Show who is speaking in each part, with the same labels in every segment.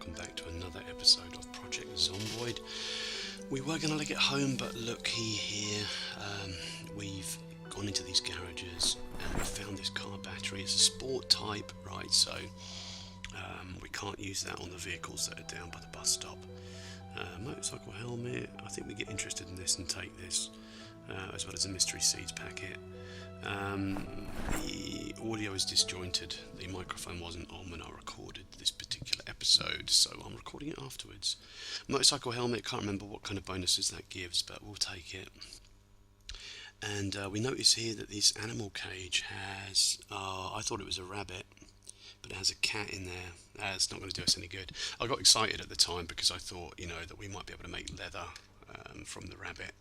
Speaker 1: welcome back to another episode of Project Zomboid. We were going to get home, but looky here, we've gone into these garages and we found this car battery. It's a sport type, right, so we can't use that on the vehicles that are down by the bus stop. Motorcycle helmet, I think we get interested in this and take this, as well as a mystery seeds packet. The audio is disjointed, the microphone wasn't on when I recorded this particular episode, so I'm recording it afterwards. Motorcycle helmet, can't remember what kind of bonuses that gives, but we'll take it. And we notice here that this animal cage has, I thought it was a rabbit, but it has a cat in there. It's not going to do us any good. I got excited at the time because I thought, that we might be able to make leather from the rabbit,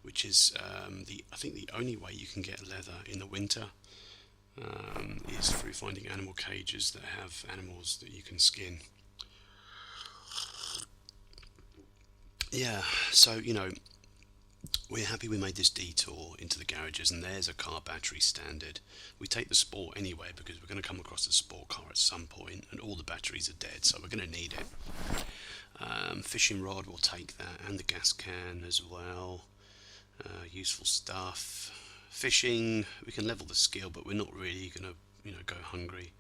Speaker 1: which is I think the only way you can get leather in the winter is through finding animal cages that have animals that you can skin. Yeah, so we're happy we made this detour into the garages, and there's a car battery standard. We take the sport anyway because we're going to come across a sport car at some point, and all the batteries are dead, so we're going to need it. Fishing rod, we'll take that, and the gas can as well. Useful stuff. Fishing, we can level the skill, but we're not really going to go hungry.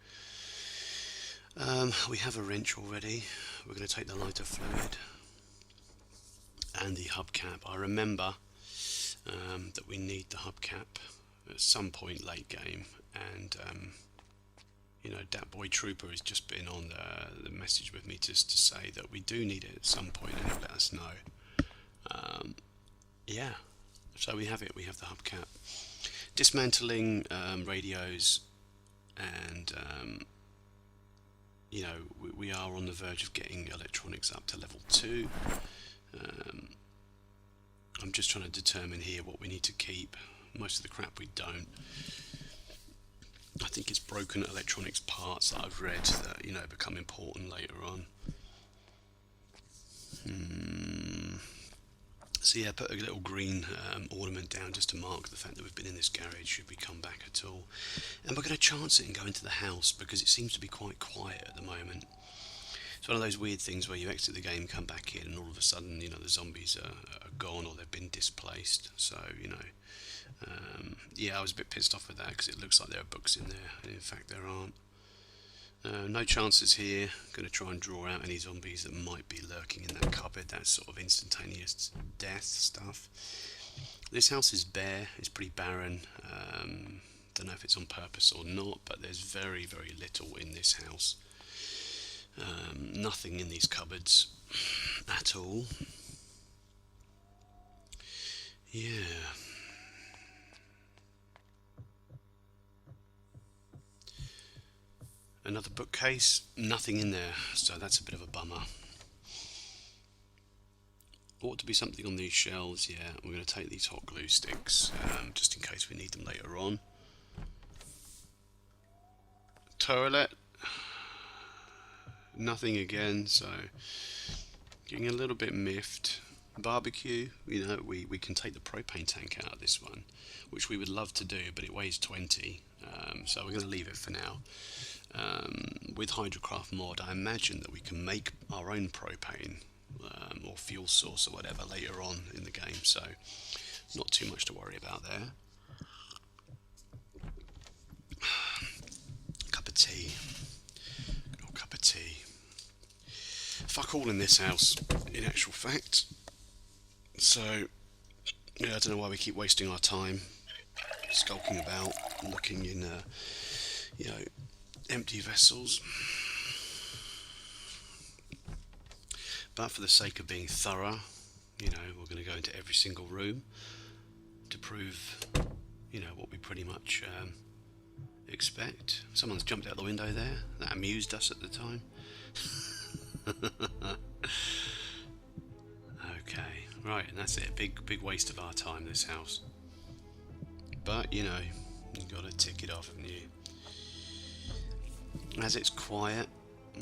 Speaker 1: We have a wrench already. We're going to take the lighter fluid and the hubcap. I remember that we need the hubcap at some point late game, and Dat Boy Trooper has just been on the message with me just to say that we do need it at some point, and he'll let us know. Yeah, so we have it. We have the hubcap. Dismantling radios, and we are on the verge of getting electronics up to level 2. I'm just trying to determine here what we need to keep. Most of the crap we don't. I think it's broken electronics parts that I've read that become important later on. So yeah, put a little green ornament down just to mark the fact that we've been in this garage should we come back at all. And we're going to chance it and go into the house because it seems to be quite quiet at the moment. It's one of those weird things where you exit the game, come back in, and all of a sudden, the zombies are gone or they've been displaced. So, yeah, I was a bit pissed off with that because it looks like there are books in there, and in fact there aren't. No chances here. Going to try and draw out any zombies that might be lurking in that cupboard. That's sort of instantaneous death stuff. This house is bare. It's pretty barren. Don't know if it's on purpose or not, but there's very, very little in this house. Nothing in these cupboards at all. Yeah. Another bookcase, nothing in there, so that's a bit of a bummer. Ought to be something on these shelves, yeah. We're going to take these hot glue sticks, just in case we need them later on. Toilet, nothing again, so getting a little bit miffed. Barbecue, we can take the propane tank out of this one, which we would love to do, but it weighs 20, so we're going to leave it for now. With Hydrocraft mod, I imagine that we can make our own propane or fuel source or whatever later on in the game, so not too much to worry about there. Cup of tea. Good old cup of tea. Fuck all in this house, in actual fact. So, yeah, I don't know why we keep wasting our time skulking about, looking in, empty vessels. But for the sake of being thorough, we're going to go into every single room to prove, what we pretty much expect. Someone's jumped out the window there. That amused us at the time. Okay, right, and that's it. Big waste of our time, this house. But, you've got to tick it off, haven't you? As it's quiet,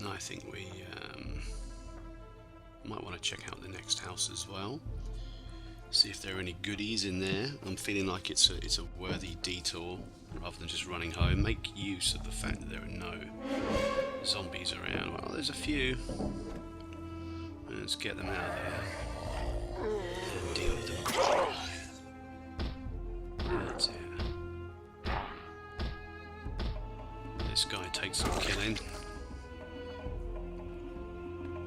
Speaker 1: I think we might want to check out the next house as well. See if there are any goodies in there. I'm feeling like it's a worthy detour rather than just running home. Make use of the fact that there are no zombies around. Well, there's a few. Let's get them out of there and deal with them. That's it. This guy takes some killing,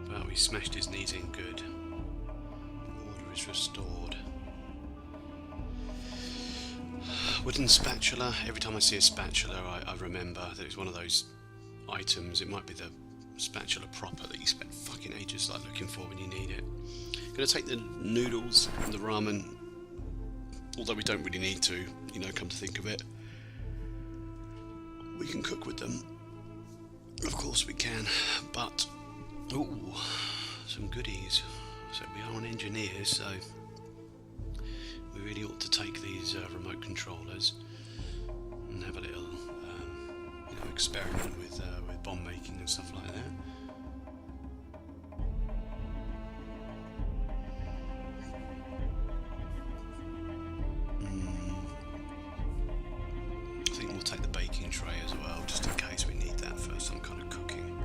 Speaker 1: but we smashed his knees in good. Order is restored. Wooden spatula. Every time I see a spatula, I remember that it's one of those items. It might be the spatula proper that you spend fucking ages like looking for when you need it. Gonna take the noodles and the ramen, although we don't really need to, you know, come to think of it. We can cook with them. Of course we can, but ooh, some goodies. So we are an engineer, so we really ought to take these remote controllers and have a little you know, experiment with bomb making and stuff like that. I think we'll take the baking tray as well, just in case we need that for some kind of cooking.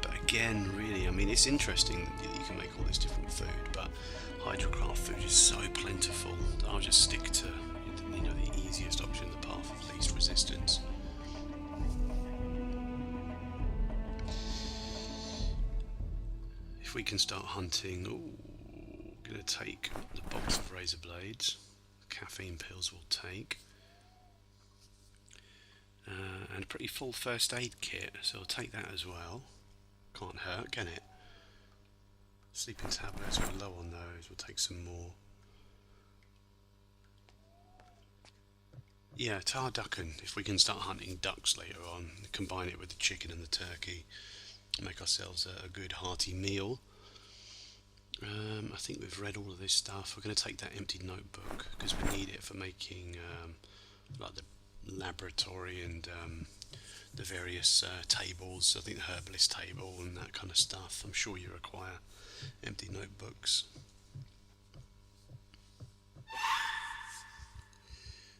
Speaker 1: But again, really, I mean, it's interesting that you can make all this different food, but Hydrocraft food is so plentiful that I'll just stick to, you know, the easiest option, the path of least resistance. If we can start hunting, ooh, gonna take the box of razor blades, caffeine pills we'll take, and a pretty full first aid kit, so I'll take that as well. Can't hurt, can it? Sleeping tablets, we're low on those, we'll take some more. Yeah, tar ducken, if we can start hunting ducks later on, combine it with the chicken and the turkey, make ourselves a good hearty meal. I think we've read all of this stuff. We're going to take that empty notebook because we need it for making like the laboratory and the various tables. I think the herbalist table and that kind of stuff. I'm sure you require empty notebooks.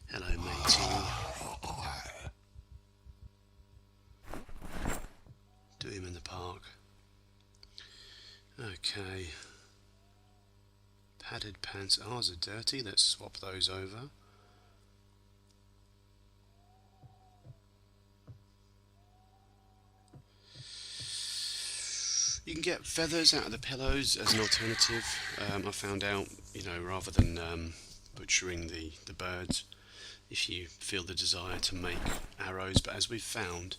Speaker 1: Hello, matey. Do him in the park. Okay. Padded pants. Ours are dirty. Let's swap those over. You can get feathers out of the pillows as an alternative. I found out, you know, rather than butchering the birds, if you feel the desire to make arrows, but as we've found,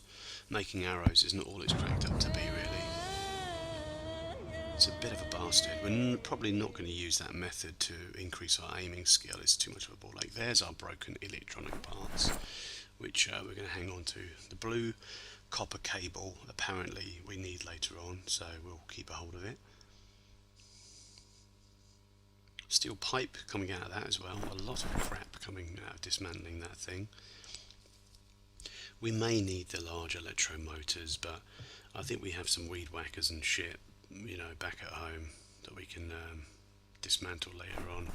Speaker 1: making arrows isn't all it's cracked up to be, really. It's a bit of a bastard. We're probably not going to use that method to increase our aiming skill. It's too much of a ball ache. There's our broken electronic parts, which we're going to hang on to. The blue copper cable, apparently we need later on, so we'll keep a hold of it. Steel pipe coming out of that as well. A lot of crap coming out of dismantling that thing. We may need the large electromotors, but I think we have some weed whackers and shit, you know, back at home that we can dismantle later on.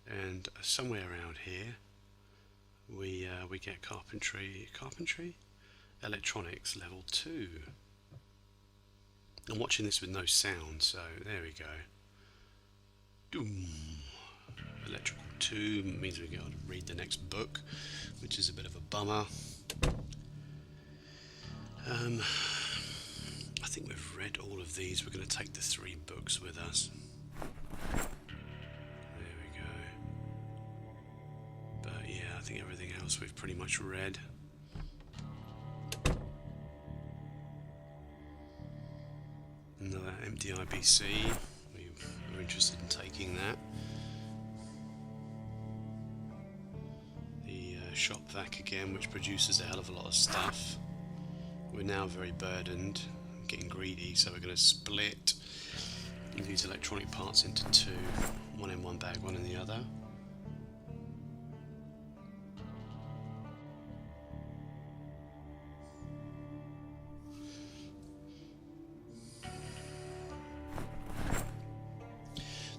Speaker 1: And somewhere around here we get carpentry, electronics level 2. I'm watching this with no sound, so there we go. Doom. Electrical 2 means we got to read the next book, which is a bit of a bummer. I think we've read all of these. We're going to take the 3 books with us. There we go. But yeah, I think everything else we've pretty much read. Another empty IBC. We're interested in taking that. The shop vac again, which produces a hell of a lot of stuff. We're now very burdened, getting greedy, so we're going to split these electronic parts into 2. One in one bag, one in the other.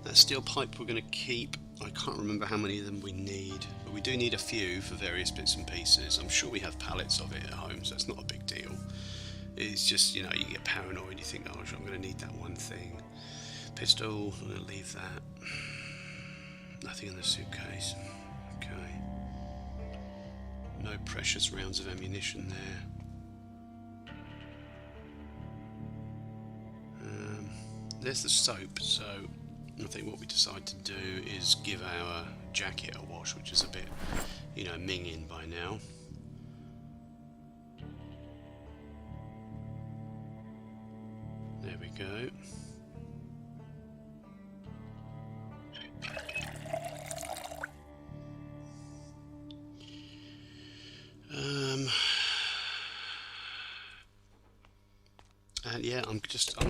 Speaker 1: That steel pipe we're going to keep. I can't remember how many of them we need, but we do need a few for various bits and pieces. I'm sure we have pallets of it at home, so it's not a big deal. It's just, you know, you get paranoid, you think, oh, I'm going to need that one thing. pistol, I'm going to leave that. Nothing in the suitcase. Okay. No precious rounds of ammunition there. There's the soap, so I think what we decide to do is give our jacket a wash, which is a bit, you know, minging by now. There we go. And yeah, I'm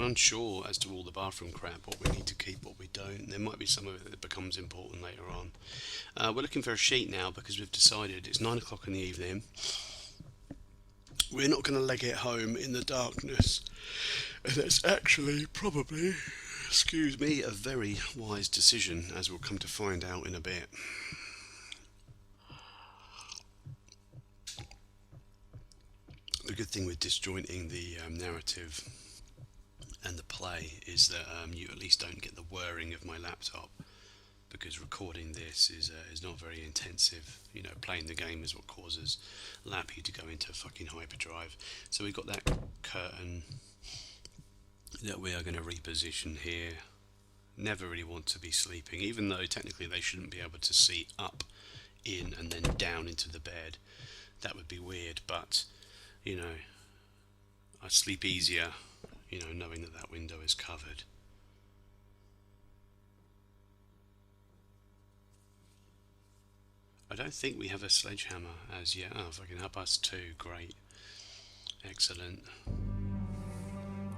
Speaker 1: unsure as to all the bathroom crap, what we need to keep, what we don't. There might be some of it that becomes important later on. We're looking for a sheet now because we've decided it's 9 o'clock in the evening. We're not going to leg it home in the darkness. And that's actually probably, excuse me, a very wise decision, as we'll come to find out in a bit. The good thing with disjointing the narrative and the play is that you at least don't get the whirring of my laptop, because recording this is not very intensive. You know, playing the game is what causes Lappy to go into fucking hyperdrive. So we've got that curtain that we are going to reposition here. Never really want to be sleeping, even though technically they shouldn't be able to see up, in and then down into the bed. That would be weird, but you know, I sleep easier, you know, knowing that that window is covered. I don't think we have a sledgehammer as yet. Oh, fucking 2:30, great. Excellent.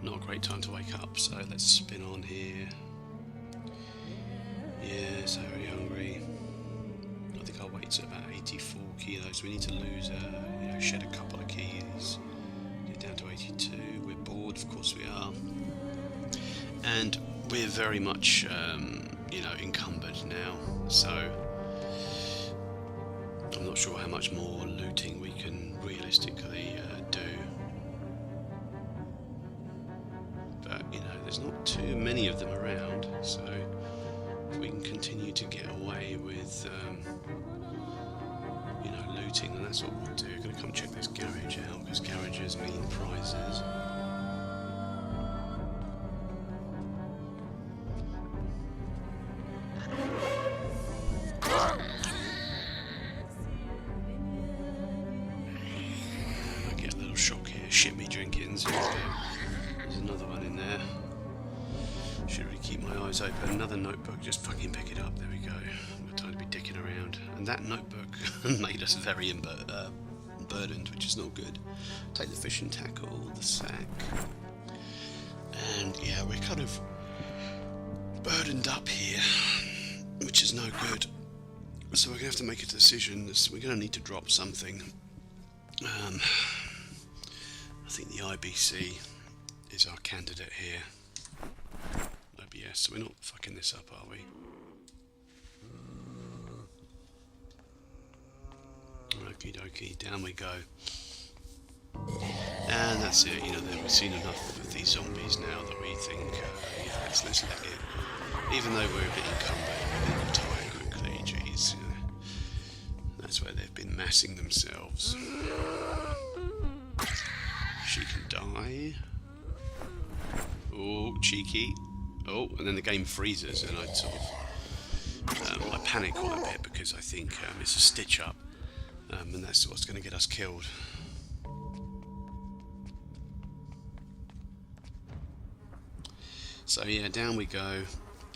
Speaker 1: Not a great time to wake up, so let's spin on here. Yes, very hungry. I think our weight's at about 84 kilos. We need to lose, you know, shed a couple of keys. Get down to 82. We're bored, of course we are. And we're very much, you know, encumbered now. So I'm not sure how much more looting we can realistically do. But, you know, there's not too many of them around, so if we can continue to get away with, you know, looting, then that's what we'll do. We're going to come check this garage out, because garages mean prizes. I get a little shock here. Shit me Jenkins. There's another one in there. Should really keep my eyes open. Another notebook, just fucking pick it up. There we go. I've got time to be dicking around. And that notebook made us very burdened, which is not good. Take the fishing tackle, the sack. And yeah, we're kind of burdened up here, which is no good. So we're going to have to make a decision. We're going to need to drop something. I think the IBC is our candidate here. OBS, so we're not fucking this up, are we? Okie dokie, down we go. And that's it, you know, we've seen enough of these zombies now that we think, yeah, let's let it. Even though we're a bit encumbered, we're going to retire quickly, jeez. You know, that's where they've been massing themselves. She can die. Oh, cheeky. Oh, and then the game freezes, and I sort of I panic quite a bit because I think it's a stitch up, and that's what's going to get us killed. So yeah, down we go,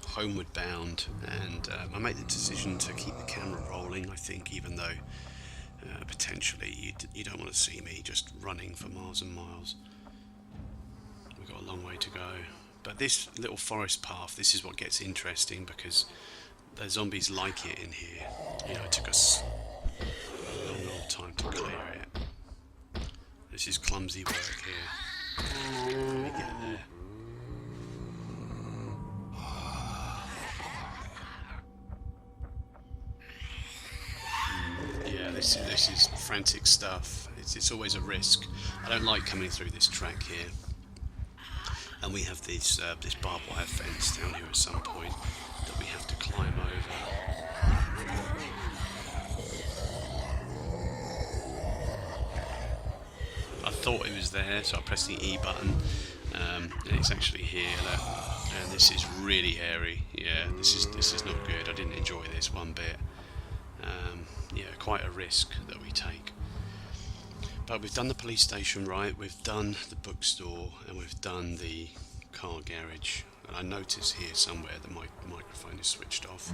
Speaker 1: homeward bound, and I made the decision to keep the camera rolling, I think, even though potentially you don't want to see me just running for miles and miles. We've got a long way to go. But this little forest path, this is what gets interesting, because the zombies like it in here. You know, it took us a long, long time to clear it. This is clumsy work here. Let me get there. Yeah, this is frantic stuff. It's always a risk. I don't like coming through this track here. And we have this barbed wire fence down here at some point that we have to climb over. I thought it was there, so I pressed the E button, and it's actually here. Look. And this is really hairy. Yeah, this is not good. I didn't enjoy this one bit. Yeah, quite a risk that we take. But we've done the police station right, we've done the bookstore, and we've done the car garage. And I notice here somewhere that my microphone is switched off.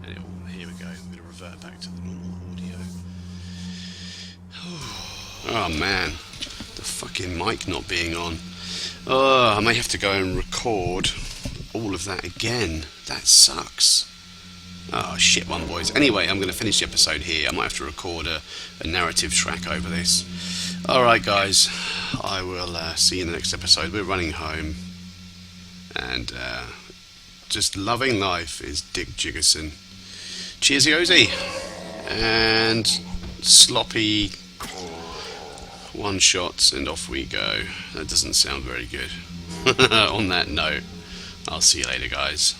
Speaker 1: And here we go, I'm going to revert back to the normal audio. Oh man, the fucking mic not being on. Oh, I may have to go and record all of that again. That sucks. Oh, shit one, boys. Anyway, I'm going to finish the episode here. I might have to record a narrative track over this. Alright, guys. I will see you in the next episode. We're running home. And just loving life is Dick Jiggerson. Cheers, Yosi. And sloppy one-shots, and off we go. That doesn't sound very good. On that note, I'll see you later, guys.